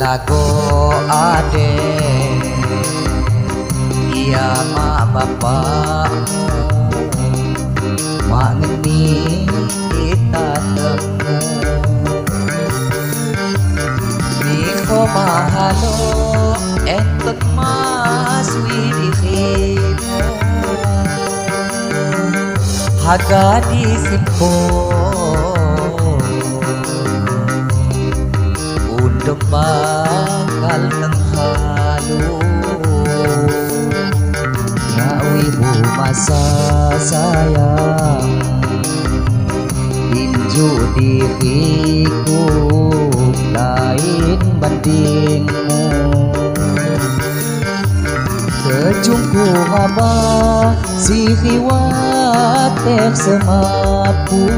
Lago ade ia mak bapakmu mak ngeni kita temu niko mahalo entot mas widihimu haga disimpo bakal tenghalu ngawimu masa sayang tinju diriku lain bandingmu kejungku abah si hiwatek semapu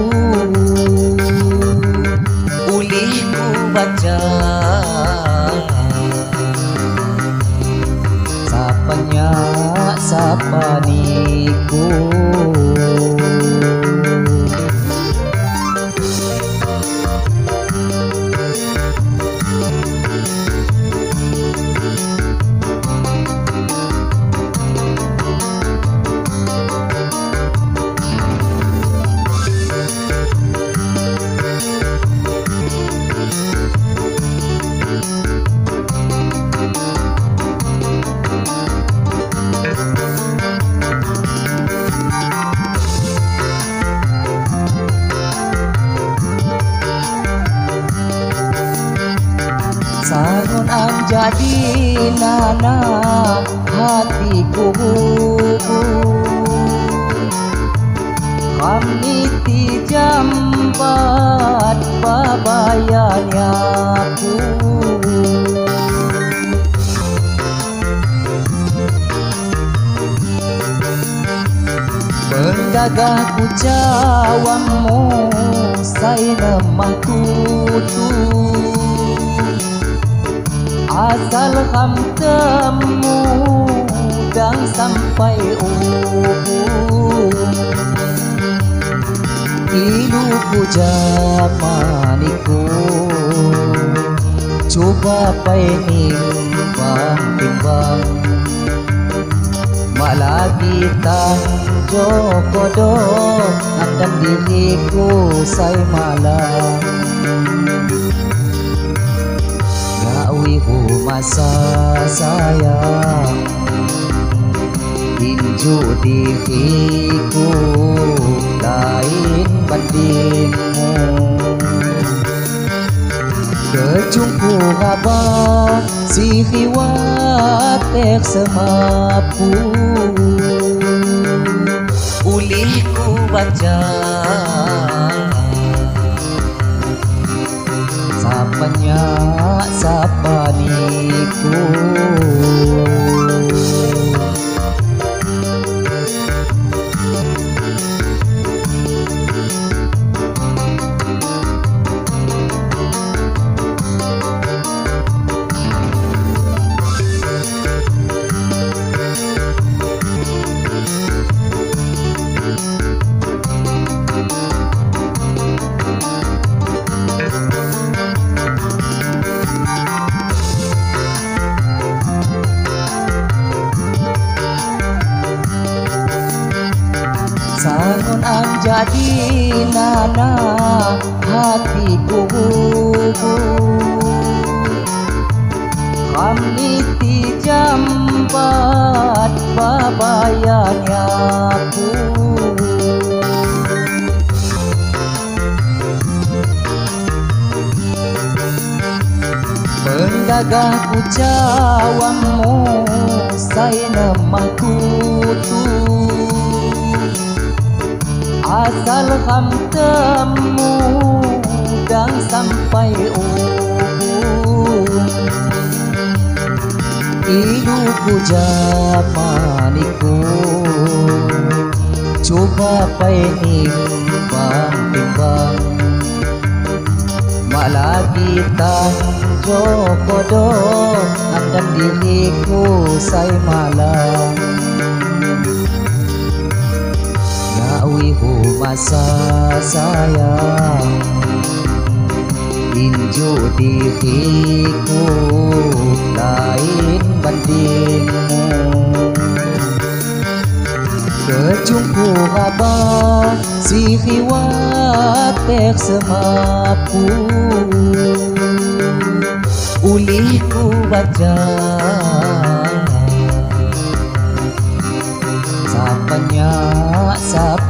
ulihku baca sapanya sapaniku sangun ang jadi nana hatiku kami ti jambat babayanya aku pendagahku cawamu say nemah tutu asal ham temu dan sampai iluku jamaniku coba pai nimbang-timbang malagi tang jokodo andam diriku say malam ngawihu masa sayang tinju diriku lain bandingmu kejungku abah si hiwatek semapu ulihku baca sapanya sapaniku sangun ang jadi nana hatiku kami ti jambat babayanya aku pendagahku cawamu say nemah tutu asal ham temu dan sampai Iluku jamaniku, coba penimbang-timbang, malagi tang jokodo akan diriku say malang. Nawi masa sayang, tinju diriku lain bandingmu. Kejungku abah si hiwatek semapu, uliku baca sapanya sap